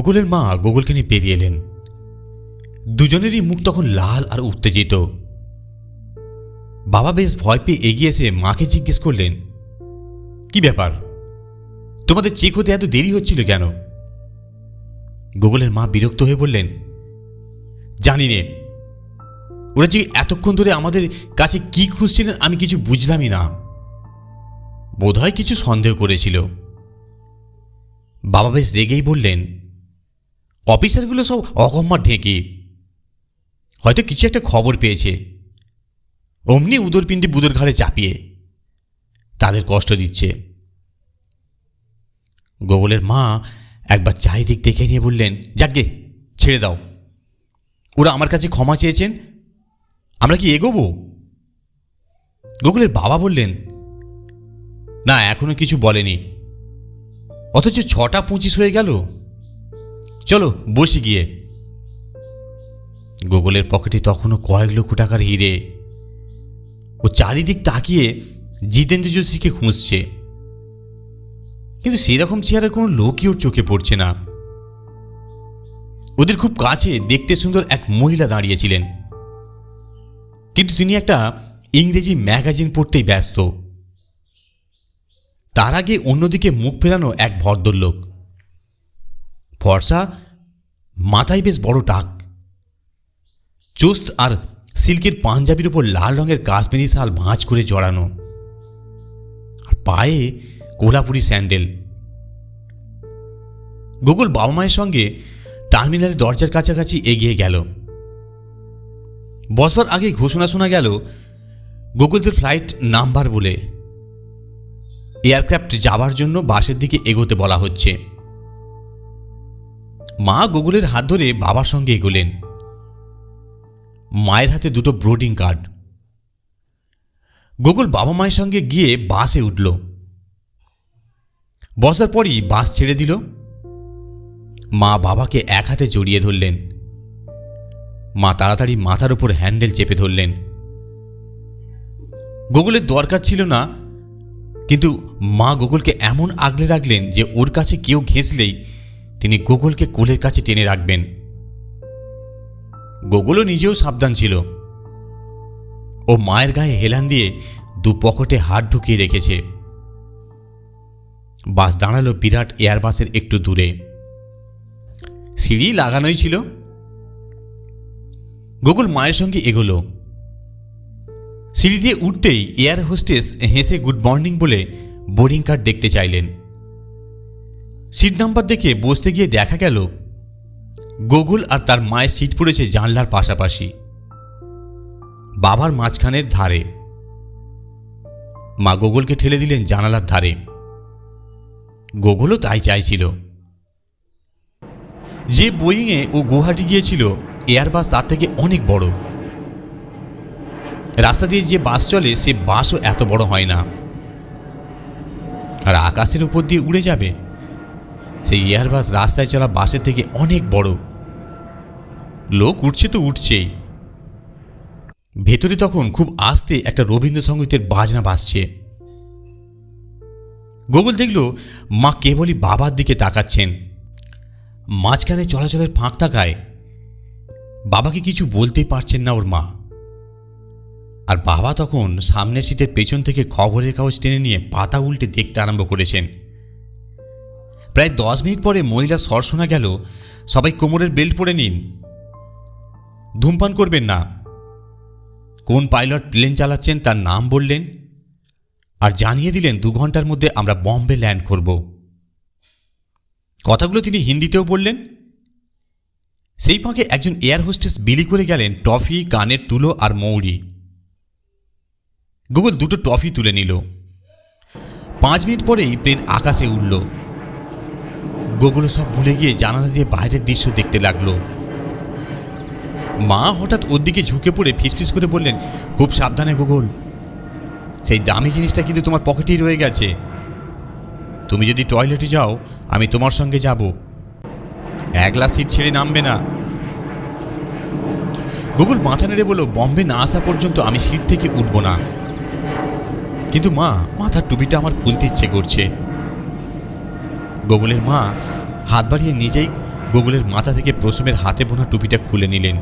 গুগলের মা গুগলকে নিয়ে বেরিয়ে এলেন। দুজনেরই মুখ তখন লাল আর উত্তেজিত। বাবা বেশ ভয় পেয়ে এগিয়ে এসে মাকে জিজ্ঞেস করলেন, কি ব্যাপার, তোমাদের চেক হতে এত দেরি হচ্ছিল কেন? গুগলের মা বিরক্ত হয়ে বললেন, জানি নে, ওরা যে এতক্ষণ ধরে আমাদের কাছে কি খুঁজছিলেন আমি কিছু বুঝলামই না। বোধহয় কিছু সন্দেহ করেছিল। বাবা বেশ রেগেই বললেন, অফিসারগুলো সব অকম্মার ঢেঁকি, হয়তো কিছু একটা খবর পেয়েছে, অমনি উদরপিণ্ডি বুদর ঘাড়ে চাপিয়ে তাদের কষ্ট দিচ্ছে। গুগলের মা একবার চারিদিক দেখে নিয়ে বললেন, যাকগে, ছেড়ে দাও, ওরা আমার কাছে ক্ষমা চেয়েছেন, আমরা কি এগোবো? গুগলের বাবা বললেন, না, এখনো কিছু বলেনি, অথচ 6:25 হয়ে গেল, চলো বসে গিয়ে। গুগলের পকেটে তখনও কয়েক লক্ষ টাকার হিরে। ও চারিদিক তাকিয়ে জিতেন্দ্র যোশীকে খুঁজছে, কিন্তু সেরকম চেহারার কোনো লোকই ওর চোখে পড়ছে না। ওদের খুব কাছে দেখতে সুন্দর এক মহিলা দাঁড়িয়েছিলেন, কিন্তু তিনি একটা ইংরেজি ম্যাগাজিন পড়তেই ব্যস্ত। তার আগে অন্যদিকে মুখ ফেরানো এক ভদ্রলোক, ফর্সা, মাথায় বেশ বড় টাক, চোস্ত আর সিল্কের পাঞ্জাবির উপর লাল রঙের কাশ্মীরি শাল ভাঁজ করে জড়ানো, আর পায়ে কোলাপুরি স্যান্ডেল। গুগল বাবা মায়ের সঙ্গে টার্মিনালের দরজার কাছাকাছি এগিয়ে গেল। বসবার আগেই ঘোষণা শোনা গেল গুগলদের ফ্লাইট নাম্বার বলে এয়ারক্রাফট যাবার জন্য বাসের দিকে এগোতে বলা হচ্ছে। মা গুগলের হাত ধরে বাবার সঙ্গে এগোলেন। মায়ের হাতে দুটো বোর্ডিং কার্ড। গুগল বাবা মায়ের সঙ্গে গিয়ে বাসে উঠল। বসার পরই বাস ছেড়ে দিল। মা বাবাকে এক হাতে জড়িয়ে ধরলেন। মা তাড়াতাড়ি মাথার উপর হ্যান্ডেল চেপে ধরলেন। গুগলের দরকার ছিল না, কিন্তু মা গুগলকে এমন আগলে রাখলেন যে ওর কাছে কেউ ঘেঁষলেই তিনি গুগলকে কোলের কাছে টেনে রাখবেন। গুগলও নিজেও সাবধান ছিল। ও মায়ের গায়ে হেলান দিয়ে দু পকেটে হাত ঢুকিয়ে রেখেছে। বাস দাঁড়ালো বিরাট এয়ারবাসের একটু দূরে। সিঁড়ি লাগানোই ছিল। গুগল মায়ের সঙ্গে এগোলো। সিঁড়ি দিয়ে উঠতেই এয়ার হোস্টেস হেসে গুড মর্নিং বলে বোর্ডিং কার্ড দেখতে চাইলেন। সিট নাম্বার দেখে বসতে গিয়ে দেখা গেল গুগল আর তার মায়ের সিট পড়েছে জানলার পাশাপাশি, বাবার মাঝখানের ধারে। মা গুগলকে ঠেলে দিলেন জানালার ধারে। গুগলও তাই চাইছিল। যে বোয়িংয়ে ও গুয়াহাটি গিয়েছিল এয়ারবাস তার থেকে অনেক বড়। রাস্তা দিয়ে যে বাস চলে সে বাসও এত বড় হয় না। আর আকাশের উপর দিয়ে উড়ে যাবে সেই এয়ারবাস রাস্তায় চলা বাসের থেকে অনেক বড়। লোক উঠছে তো উঠছেই। ভেতরে তখন খুব আস্তে একটা রবীন্দ্রসঙ্গীতের বাজনা বাজছে। গুগল দেখল মা কেবলই বাবার দিকে তাকাচ্ছেন। মাঝখানে চলাচলের ফাঁক থাকায় বাবাকে কিছু বলতেই পারছেন না ওর মা। আর বাবা তখন সামনের সিটের পেছন থেকে খবরের কাগজ টেনে নিয়ে পাতা উল্টে দেখতে আরম্ভ করেছেন। প্রায় 10 মিনিট পরে মহিলার স্বর শোনা গেল, সবাই কোমরের বেল্ট পরে নিন, ধূমপান করবেন না। কোন পাইলট প্লেন চালাচ্ছেন তার নাম বললেন, আর জানিয়ে দিলেন 2 ঘন্টার মধ্যে আমরা বম্বে ল্যান্ড করব। কথাগুলো তিনি হিন্দিতেও বললেন। সেই ফাঁকে একজন এয়ার হোস্টেস বিলি করে গেলেন টফি, কানের তুলো আর মৌরি। গুগল দুটো টফি তুলে নিল। 5 মিনিট পরেই প্লেন আকাশে উঠল। গুগল সব ভুলে গিয়ে জানালা দিয়ে বাইরের দৃশ্য দেখতে লাগলো। মা হঠাৎ ওর দিকে ঝুঁকে পড়ে ফিসফিস করে বললেন, খুব সাবধানে গুগল, সেই দামি জিনিসটা কিন্তু তোমার পকেটেই রয়ে গেছে। তুমি যদি টয়লেটে যাও আমি তোমার সঙ্গে যাব, একলা সিট ছেড়ে নামবে না। গুগল মাথা নেড়ে বলল, বম্বে না আসা পর্যন্ত আমি সিট থেকে উঠব না। কিন্তু মা, মাথার টুপিটা আমার খুলতে ইচ্ছে করছে। গুগলের মা হাত বাড়িয়ে নিজেই গোকুলের মাথা থেকে প্রসবের হাতে বোনা টুপিটা খুলে নিলেন।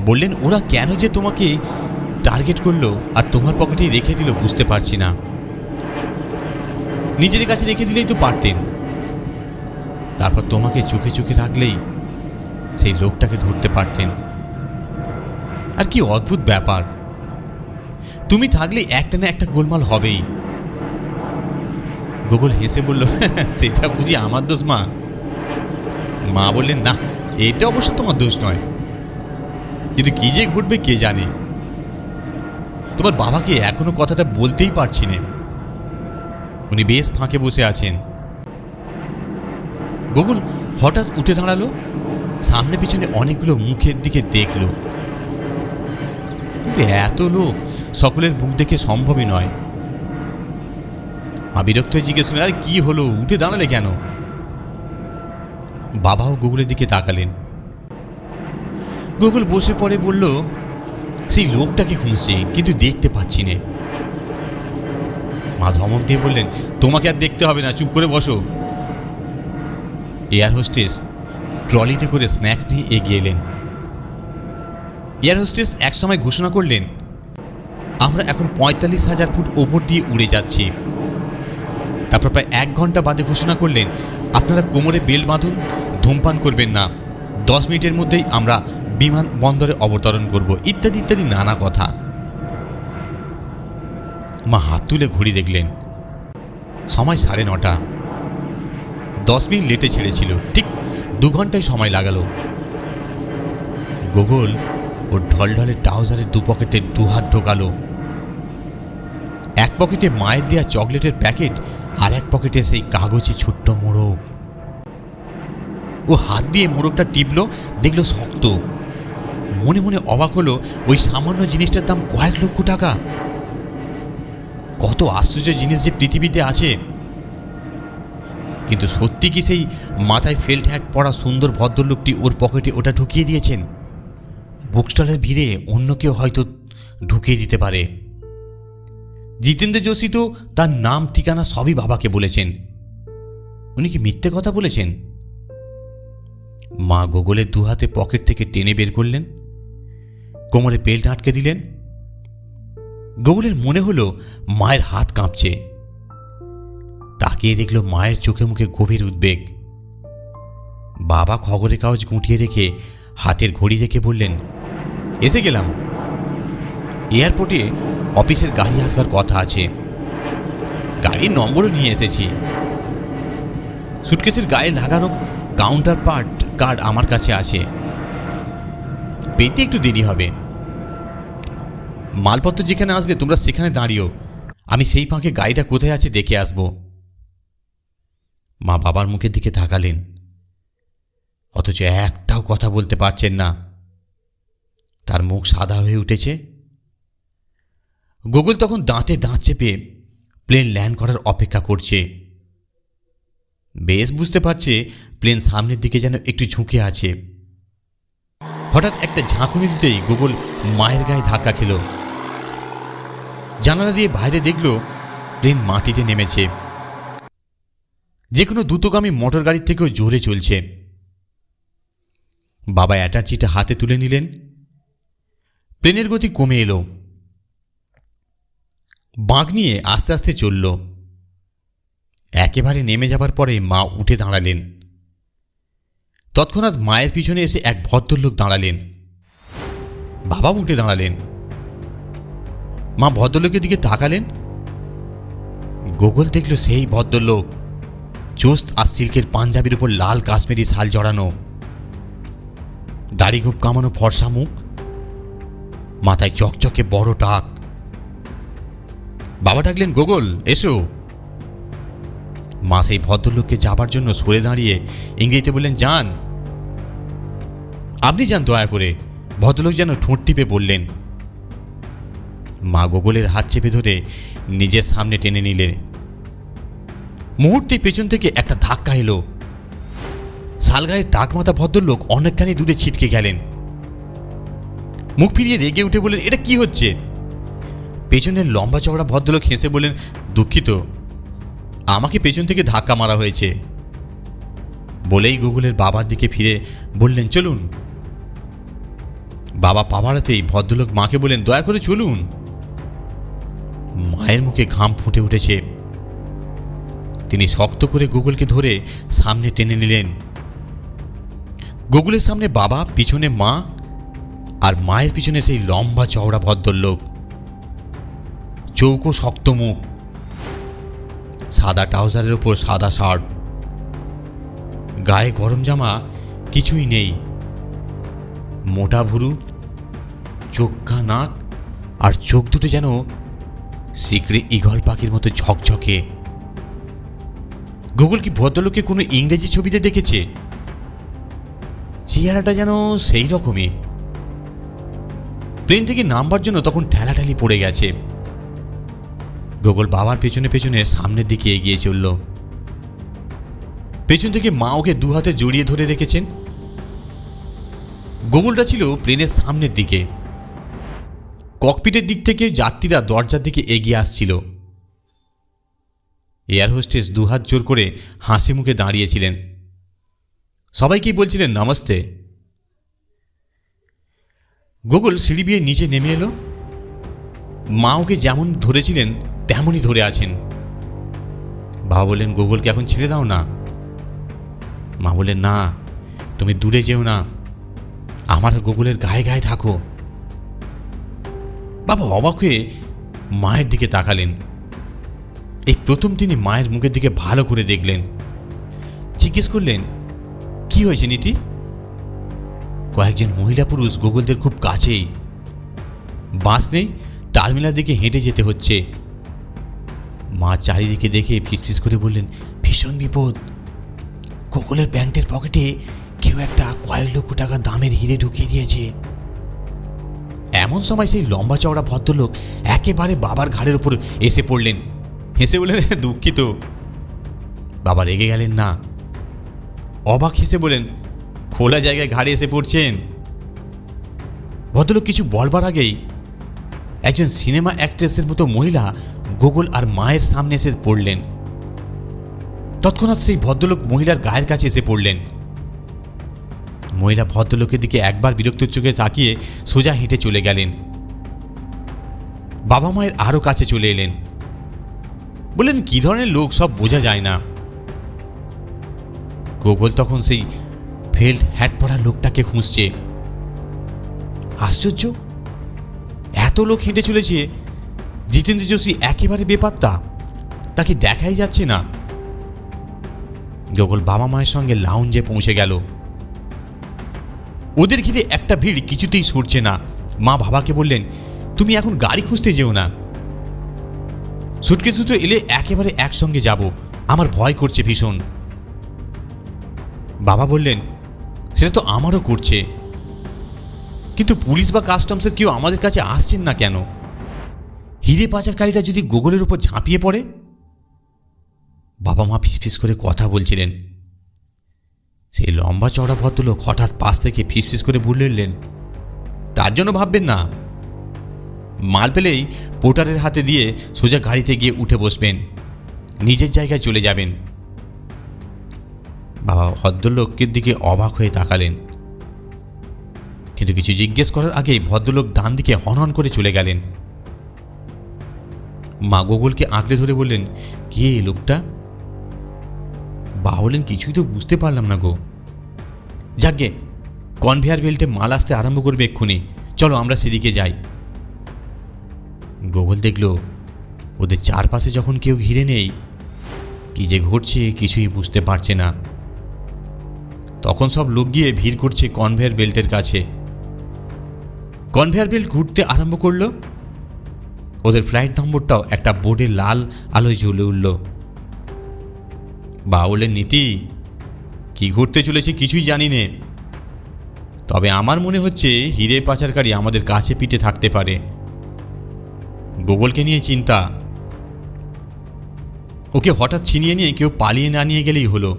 বললেন, ওরা কেন যে তোমাকে টার্গেট করলো আর তোমার পকেটে রেখে দিল বুঝতে পারছি না। নিজেদের কাছে রেখে দিলেই তো পারতেন। তারপর তোমাকে চোখে চোখে রাখলেই সেই লোকটাকে ধরতে পারতেন। আর কি অদ্ভুত ব্যাপার, তুমি থাকলে একটা না একটা গোলমাল হবেই। গোকুল হেসে বলল, সেটা বুঝি আমার দোষ মা? মা বললেন, না, এটা অবশ্য তোমার দোষ নয়, কিন্তু কি যে ঘটবে কে জানে। তোমার বাবাকে এখনো কথাটা বলতেই পারছি না, উনি বেশ ফাঁকে বসে আছেন। গোকুল হঠাৎ উঠে দাঁড়ালো, সামনে পিছনে অনেকগুলো মুখের দিকে দেখল, কিন্তু এত লোক সকলের মুখ দেখে সম্ভবই নয়। মা বিরক্ত হয়ে জিজ্ঞেস করলেন, আরে কি হলো, উঠে দাঁড়ালে কেন? বাবাও গোকুলের দিকে তাকালেন। গোকুল বসে পড়ে বলল, সেই লোকটাকে খুঁজছি কিন্তু দেখতে পাচ্ছি না। মা ধমক দিয়ে বললেন, তোমাকে আর দেখতে হবে না, চুপ করে বসো। এয়ার হোস্টেস ট্রলিতে করে স্ন্যাক্স নিয়ে এগিয়ে এলেন। এয়ার হোস্টেস একসময় ঘোষণা করলেন, আমরা এখন ৪৫,০০০ ফুট ওপর দিয়ে উড়ে যাচ্ছি। তারপর প্রায় ১ ঘন্টা বাদে ঘোষণা করলেন, আপনারা কোমরে বেল্ট বাঁধুন, ধূমপান করবেন না, ১০ মিনিটের মধ্যেই আমরা বিমানবন্দরে অবতরণ করব, ইত্যাদি ইত্যাদি নানা কথা। মা হাত তুলে ঘড়ি দেখলেন, সময় ৯:৩০। ১০ মিনিট লেটে ছেড়েছিল, ঠিক ২ ঘন্টায় সময় লাগালো। গোকুল ওর ঢলঢলে ট্রাউজারের ২ পকেটে ২ হাত ঢোকালো। এক পকেটে মায়ের দেয়া চকলেটের প্যাকেট, আর এক পকেটে সেই কাগজে ছোট্ট মোড়ক। ও হাত দিয়ে মোড়কটা টিপল, দেখলো শক্ত। মনে মনে অবাক হলো, ওই সামান্য জিনিসটার দাম কয়েক লক্ষ টাকা। কত আশ্চর্য জিনিস যে পৃথিবীতে আছে। কিন্তু সত্যি কি সেই মাথায় ফেল্ট হ্যাট পরা সুন্দর ভদ্রলোকটি ওর পকেটে ওটা ঢুকিয়ে দিয়েছেন? বুকস্টলের ভিড়ে অন্য কেউ হয়তো ঢুকিয়ে দিতে পারে। জিতেন্দ্র যোশী তো তার নাম ঠিকানা সবই বাবাকে বলেছেন, উনি কি মিথ্যে কথা বলেছেন? মা গোকুলের ২ হাতে পকেট থেকে টেনে বের করলেন, কোমরে বেল্ট আটকে দিলেন। গোকুলের মনে হলো মায়ের হাত কাঁপছে। তাকিয়ে দেখল মায়ের চোখে মুখে গভীর উদ্বেগ। বাবা খবরের কাগজ গুটিয়ে রেখে হাতের ঘড়ি দেখে বললেন, এসে গেলাম। এয়ারপোর্টে অফিসের গাড়ি আসবার কথা আছে, গাড়ির নম্বরও নিয়ে এসেছি। সুটকেসের গায়ে লাগানো কাউন্টার পার্ট কার্ড আমার কাছে আছে, পেতে একটু দেরি হবে। মালপত্র যেখানে আসবে তোমরা সেখানে দাঁড়িও, আমি সেই ফাঁকে গাড়িটা কোথায় আছে দেখে আসব। মা বাবার মুখের দিকে তাকালেন, অথচ একটাও কথা বলতে পারছেন না। তার মুখ সাদা হয়ে উঠেছে। গোকুল তখন দাঁতে দাঁত চেপে প্লেন ল্যান্ড করার অপেক্ষা করছে। বেশ বুঝতে পারছে প্লেন সামনের দিকে যেন একটু ঝুঁকে আছে। হঠাৎ একটা ঝাঁকুনি দিতেই গোকুল মায়ের গায়ে ধাক্কা খেল। জানালা দিয়ে বাইরে দেখল প্লেন মাটিতে নেমেছে, যে কোনো দ্রুতগামী মোটর গাড়ির থেকেও জোরে চলছে। বাবা অ্যাটাচিটা হাতে তুলে নিলেন। প্লেনের গতি কমে এলো, বাঁক নিয়ে আস্তে আস্তে চলল। একেবারে নেমে যাবার পরে মা উঠে দাঁড়ালেন। তৎক্ষণাৎ মায়ের পিছনে এসে এক ভদ্রলোক দাঁড়ালেন। বাবা উঠে দাঁড়ালেন। মা ভদ্রলোকের দিকে তাকালেন। গোকুল দেখল সেই ভদ্রলোক, চোস্ত আর সিল্কের পাঞ্জাবির উপর লাল কাশ্মীরি শাল জড়ানো, দাড়ি খুব কামানো ফর্সা মুখ, মাথায় চকচকে বড় টাক। বাবা ডাকলেন, গোকুল এসো। মা সেই ভদ্রলোককে যাবার জন্য সরে দাঁড়িয়ে ইংরেজিতে বললেন, যান। আপনি যান দয়া করে, ভদ্রলোক যেন ঠোঁট টিপে বললেন। মা গোকুলের হাত চেপে ধরে নিজের সামনে টেনে নিলেন। মুহূর্তে পেছন থেকে একটা ধাক্কা এলো। শালগায়ের টাক মাথা ভদ্রলোক অনেকখানি দূরে ছিটকে গেলেন। মুখ ফিরিয়ে রেগে উঠে বললেন, এটা কি হচ্ছে? পেছনের লম্বা চওড়া ভদ্রলোক হেসে বললেন, দুঃখিত, আমাকে পেছন থেকে ধাক্কা মারা হয়েছে। বলেই গুগলের বাবার দিকে ফিরে বললেন, চলুন। বাবা পা বাড়াতেই ভদ্রলোক মাকে বললেন, দয়া করে চলুন। মায়ের মুখে ঘাম ফুটে উঠেছে। তিনি শক্ত করে গুগলকে ধরে সামনে টেনে নিলেন। গুগলের সামনে বাবা, পিছনে মা, আর মায়ের পিছনে সেই লম্বা চওড়া ভদ্রলোক। চৌকো শক্ত মুখ, সাদা ট্রাউজারের উপর সাদা শার্ট, গায়ে গরম জামা কিছুই নেই, মোটা ভুরু, চোখা নাক, আর চোখ দুটো যেন সিকড়ে ঈগল পাখির মতো ঝকঝকে। গুগল কি ভদ্রলোককে কোনো ইংরেজি ছবিতে দেখেছে? চেহারাটা যেন সেই রকমই। প্লেন থেকে নামবার জন্য তখন ঠেলাঠালি পড়ে গেছে। গুগল বাবার পেছনে পেছনে সামনের দিকে এগিয়ে চলল। পেছন থেকে মা ওকে দু হাতে জড়িয়ে ধরে রেখেছেন। গুগলটা ছিল প্লেনের সামনের দিকে। ককপিটের দিক থেকে যাত্রীরা দরজার দিকে এগিয়ে আসছিল। এয়ার হোস্টেস দুহাত জোর করে হাসি মুখে দাঁড়িয়েছিলেন। সবাইকেই বলছিলেন নমস্তে। গুগল সিঁড়ি বেয়ে নিচে নেমে এলো। মা ওকে যেমন ধরেছিলেন তেমনই ধরে আছেন। বাবা বললেন, গুগলকে এখন ছেড়ে দাও না। মা বললেন, না, তুমি দূরে যেও না, আমার গুগলের গায়ে গায়ে থাকো। বাবা অবাক হয়ে মায়ের দিকে তাকালেন। এই প্রথম তিনি মায়ের মুখের দিকে ভালো করে দেখলেন। জিজ্ঞেস করলেন, কি হয়েছে নীতি? কয়েকজন মহিলা পুরুষ গুগলদের খুব কাছেই। বাস নেই, টার্মিনাল দিকে হেঁটে যেতে হচ্ছে। মা চারিদিকে দেখে ফিসফিস করে বললেন, ভীষণ বিপদ। গুগলের প্যান্টের পকেটে কেউ একটা কয়েক লক্ষ টাকা দামের হিরে ঢুকিয়ে দিয়েছে। এমন সময় সেই লম্বা চওড়া ভদ্রলোক একেবারে বাবার ঘাড়ের উপর এসে পড়লেন। হেসে বললেন, দুঃখিত। বাবা রেগে গেলেন না, অবাক হেসে বলেন, খোলা জায়গায় ঘাড়ে এসে পড়ছেন। ভদ্রলোক কিছু বলবার আগেই একজন সিনেমা অ্যাক্ট্রেসের মতো মহিলা গুগল আর মায়ের সামনে এসে পড়লেন। তৎক্ষণাৎ সেই ভদ্রলোক মহিলার গায়ের কাছে এসে পড়লেন। মহিলা ভদ্রলোকের দিকে একবার বিরক্ত চোখে তাকিয়ে সোজা হেঁটে চলে গেলেন। বাবা মায়ের আরও কাছে চলে এলেন। বললেন, কি ধরনের লোক সব বোঝা যায় না। গুগল তখন সেই ফেল্ড হ্যাট পরা লোকটাকে খুঁজছে। আশ্চর্য, এত লোক হেঁটে চলেছে, জিতেন্দ্র যোশী একেবারে বেপাত্তা, তাকে দেখাই যাচ্ছে না। গুগল বাবা মায়ের সঙ্গে লাউঞ্জে পৌঁছে গেল। ওদের ঘিরে একটা ভিড় কিছুতেই সরছে না। মা বাবাকে বললেন, তুমি এখন গাড়ি খুঁজতে যেও না, সুটকেস দুটো এলে একেবারে একসঙ্গে যাব, আমার ভয় করছে ভীষণ। বাবা বললেন, সেটা তো আমারও করছে, কিন্তু পুলিশ বা কাস্টমসের কেউ আমাদের কাছে আসছেন না কেন? হিরে পাচারকারীরা যদি গুগলের উপর ঝাঁপিয়ে পড়ে? বাবা মা ফিসফিস করে কথা বলছিলেন। সেই লম্বা চওড়া ভদ্রলোক হঠাৎ পাশ থেকে ফিসফিস করে বললেন, তার জন্য ভাববেন না, মাল পেলেই পোর্টারের হাতে দিয়ে সোজা গাড়িতে গিয়ে উঠে বসবেন, নিজের জায়গায় চলে যাবেন। বাবা ভদ্রলোকের দিকে অবাক হয়ে তাকালেন, কিন্তু কিছু জিজ্ঞেস করার আগেই ভদ্রলোক ডান দিকে হনহন করে চলে গেলেন। মা গুগলকে আঁকড়ে ধরে বললেন, কে এই লোকটা? বাবা বললেন, কিছুই তো বুঝতে পারলাম না গো। যাকগে, কনভেয়ার বেল্টে মাল আসতে আরম্ভ করবে এক্ষুনি, চলো আমরা সেদিকে যাই। গুগল দেখল ওদের চারপাশে যখন কেউ ঘিরে নেই, কি যে ঘটছে কিছুই বুঝতে পারছে না। তখন সব লোক গিয়ে ভিড় করছে কনভেয়ার বেল্টের কাছে। কনভেয়ার বেল্ট ঘুরতে আরম্ভ করলো। ওদের ফ্লাইট নম্বরটাও একটা বোর্ডে লাল আলোয় জ্বলে উঠল। বাউলের নীতি, কি ঘুরতে চলেছে কিছুই জানি নে, তবে আমার মনে হচ্ছে হিরে পাচারকারী আমাদের কাছে পিঠে থাকতে পারে। গুগলকে নিয়ে চিন্তা, ওকে হঠাৎ ছিনিয়ে নিয়ে কেউ পালিয়ে না নিয়ে গেলেই হলো।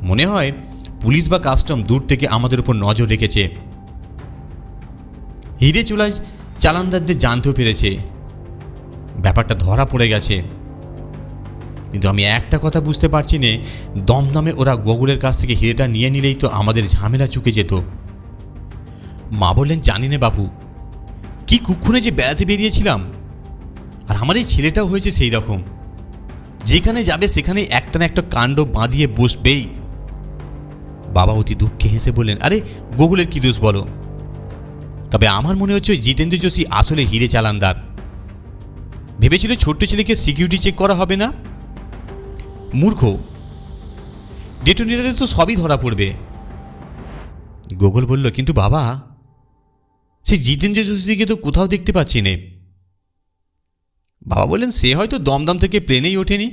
মনে হয় পুলিশ বা কাস্টম দূর থেকে আমাদের উপর নজর রেখেছে। হিরে চোরাই চালানদারদের জানতেও পেরেছে, ব্যাপারটা ধরা পড়ে গেছে। কিন্তু আমি একটা কথা বুঝতে পারছি না, দমদমে ওরা গোকুলের কাছ থেকে হিরেটা নিয়ে নিলেই তো আমাদের ঝামেলা চুকে যেত। মা বললেন, জানি না বাবু, কি কুক্ষণে যে বেড়াতে বেরিয়েছিলাম, আর আমার এই ছেলেটাও হয়েছে সেই রকম, যেখানে যাবে সেখানে একটা না একটা কাণ্ড বাঁধিয়ে বসবেই। বাবা অতি দুঃখে হেসে বললেন, আরে গোকুলের কি দোষ বলো? তবে আমার মনে হচ্ছে ওই জিতেন্দ্র যোশী আসলে হিরে চালানদার। ভেবেছিল ছোট্ট ছেলেকে সিকিউরিটি চেক করা হবে না। মূর্খ, ডেটোনেটারে তো সবই ধরা পড়বে। গোকুল বলল, কিন্তু বাবা, সেই জিতেন্দ্র যোশীকে তো কোথাও দেখতে পাচ্ছি না। বাবা বললেন, সে হয়তো দমদম থেকে প্লেনেই ওঠেনি,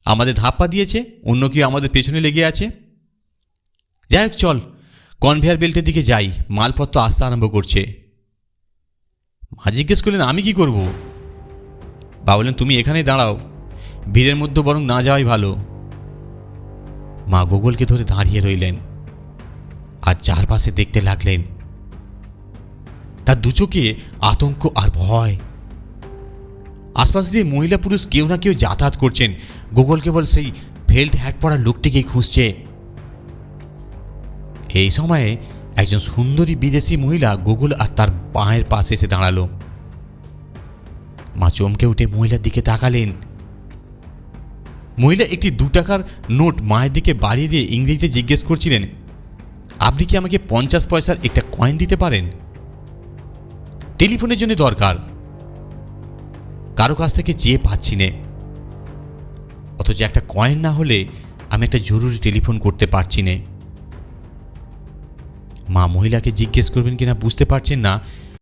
আমাদের ধাপ্পা দিয়েছে, অন্য কেউ আমাদের পেছনে লেগে আছে। যাই হোক, চল কনভেয়ার বেল্টের দিকে যাই, মালপত্র আসতে আরম্ভ করছে। মা জিজ্ঞেস করলেন, আমি কি করব? বাবা বললেন, তুমি এখানেই দাঁড়াও, ভিড়ের মধ্যে বরং না যাওয়াই ভালো। মা গোকুলকে ধরে দাঁড়িয়ে রইলেন আর চারপাশে দেখতে লাগলেন। তার দু চোখে আতঙ্ক আর ভয়। আশপাশ দিয়ে মহিলা পুরুষ কেউ না কেউ যাতায়াত করছেন। গোকুল কেবল সেই ফেল্ট হ্যাট পরা লোকটিকেই খুঁজছে। এই সময়ে একজন সুন্দরী বিদেশি মহিলা গোকুল আর তার পায়ের পাশে এসে দাঁড়ালো। মা চমকে উঠে মহিলার দিকে তাকালেন। মহিলা একটি 2 টাকার নোট মায়ের দিকে বাড়িয়ে দিয়ে ইংরেজিতে জিজ্ঞেস করছিলেন, আপনি কি আমাকে 50 পয়সার একটা কয়েন দিতে পারেন? টেলিফোনের জন্য দরকার, কারো কাছ থেকে চেয়ে পাচ্ছি না, অথচ একটা কয়েন না হলে আমি একটা জরুরি টেলিফোন করতে পারছি না। মা মহিলাকে জিজ্ঞেস করবেন কিনা বুঝতে পারছেন না,